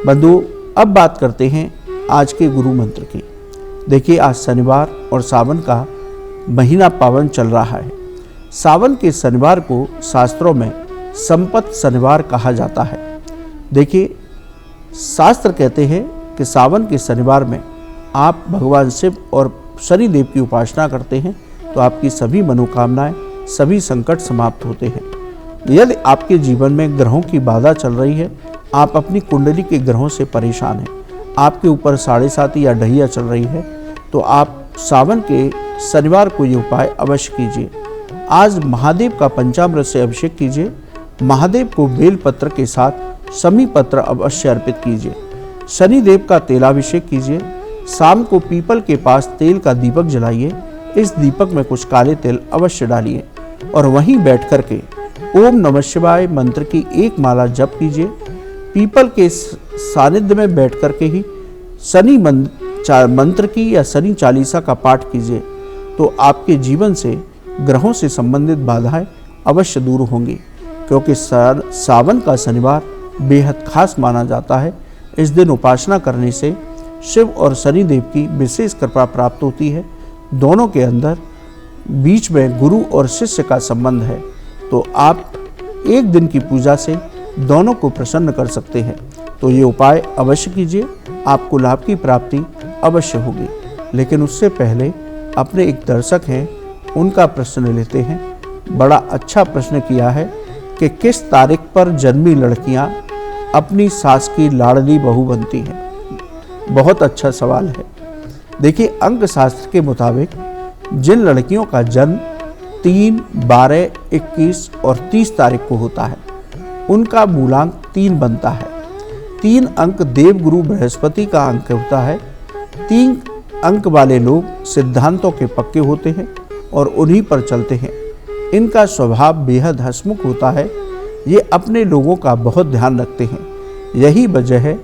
बंधु, अब बात करते हैं आज के गुरु मंत्र की। देखिए, आज शनिवार और सावन का महीना पावन चल रहा है। सावन के शनिवार को शास्त्रों में संपत शनिवार कहा जाता है। देखिए, शास्त्र कहते हैं कि सावन के शनिवार में आप भगवान शिव और शनि देव की उपासना करते हैं तो आपकी सभी मनोकामनाएं, सभी संकट समाप्त होते हैं। यदि आपके जीवन में ग्रहों की बाधा चल रही है, आप अपनी कुंडली के ग्रहों से परेशान हैं, आपके ऊपर 7.5 या ढैया चल रही है, तो आप सावन के शनिवार को ये उपाय अवश्य कीजिए। आज महादेव का पंचामृत से अभिषेक कीजिए। महादेव को बेलपत्र के साथ शमी पत्र अवश्य अर्पित कीजिए। शनि देव का तेलाभिषेक कीजिए। शाम को पीपल के पास तेल का दीपक जलाइए। इस दीपक में कुछ काले तिल अवश्य डालिए और वहीं बैठ कर के ओम नमः शिवाय मंत्र की एक माला जप कीजिए। पीपल के सानिध्य में बैठ कर के ही शनि मंत्र की या शनि चालीसा का पाठ कीजिए, तो आपके जीवन से ग्रहों से संबंधित बाधाएं अवश्य दूर होंगी, क्योंकि सावन का शनिवार बेहद खास माना जाता है। इस दिन उपासना करने से शिव और शनि देव की विशेष कृपा प्राप्त होती है। दोनों के अंदर बीच में गुरु और शिष्य का संबंध है, तो आप एक दिन की पूजा से दोनों को प्रसन्न कर सकते हैं। तो ये उपाय अवश्य कीजिए, आपको लाभ की प्राप्ति अवश्य होगी। लेकिन उससे पहले अपने एक दर्शक हैं, उनका प्रश्न लेते हैं। बड़ा अच्छा प्रश्न किया है कि किस तारीख पर जन्मी लड़कियां अपनी सास की लाडली बहू बनती हैं। बहुत अच्छा सवाल है। देखिए, अंक शास्त्र के मुताबिक जिन लड़कियों का जन्म 3, 12, 21 और 30 तारीख को होता है, उनका मूलांक 3 बनता है। 3 अंक देवगुरु बृहस्पति का अंक होता है। 3 अंक वाले लोग सिद्धांतों के पक्के होते हैं और उन्हीं पर चलते हैं। इनका स्वभाव बेहद हंसमुख होता है। ये अपने लोगों का बहुत ध्यान रखते हैं। यही वजह है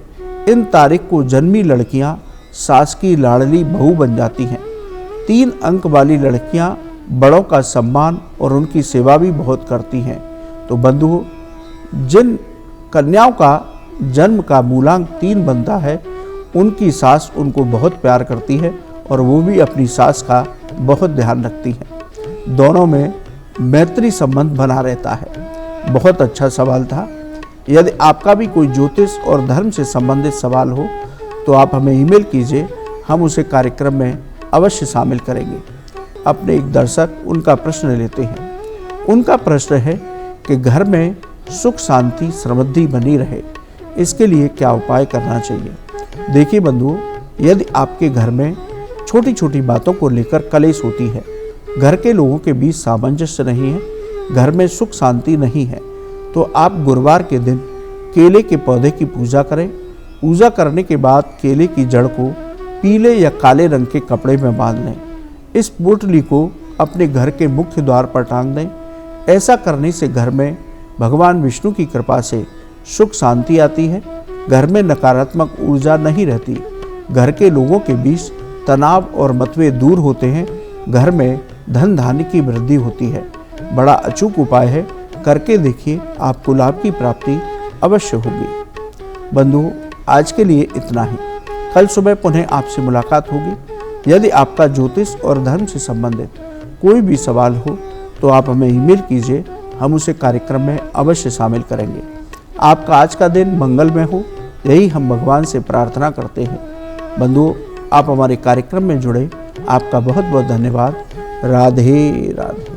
इन तारीख को जन्मी लड़कियां सास की लाडली बहू बन जाती हैं। 3 अंक वाली लड़कियां बड़ों का सम्मान और उनकी सेवा भी बहुत करती हैं। तो बंधुओं, जिन कन्याओं का जन्म का मूलांक 3 बनता है, उनकी सास उनको बहुत प्यार करती है और वो भी अपनी सास का बहुत ध्यान रखती है। दोनों में मैत्री संबंध बना रहता है। बहुत अच्छा सवाल था। यदि आपका भी कोई ज्योतिष और धर्म से संबंधित सवाल हो तो आप हमें ईमेल कीजिए, हम उसे कार्यक्रम में अवश्य शामिल करेंगे। अपने एक दर्शक उनका प्रश्न लेते हैं। उनका प्रश्न है कि घर में सुख शांति समृद्धि बनी रहे, इसके लिए क्या उपाय करना चाहिए। देखिए बंधुओं, यदि आपके घर में छोटी छोटी बातों को लेकर कलेश होती है, घर के लोगों के बीच सामंजस्य नहीं है, घर में सुख शांति नहीं है, तो आप गुरुवार के दिन केले के पौधे की पूजा करें। पूजा करने के बाद केले की जड़ को पीले या काले रंग के कपड़े में बांध लें। इस पोटली को अपने घर के मुख्य द्वार पर टांग दें। ऐसा करने से घर में भगवान विष्णु की कृपा से सुख शांति आती है। घर में नकारात्मक ऊर्जा नहीं रहती। घर के लोगों के बीच तनाव और मतभेद दूर होते हैं। घर में धन धान्य की वृद्धि होती है। बड़ा अचूक उपाय है, करके देखिए, आपको लाभ की प्राप्ति अवश्य होगी। बंधुओं, आज के लिए इतना ही। कल सुबह पुनः आपसे मुलाकात होगी। यदि आपका ज्योतिष और धर्म से संबंधित कोई भी सवाल हो तो आप हमें ईमेल कीजिए, हम उसे कार्यक्रम में अवश्य शामिल करेंगे। आपका आज का दिन मंगलमय हो, यही हम भगवान से प्रार्थना करते हैं। बंधुओं, आप हमारे कार्यक्रम में जुड़े, आपका बहुत बहुत धन्यवाद। राधे राधे।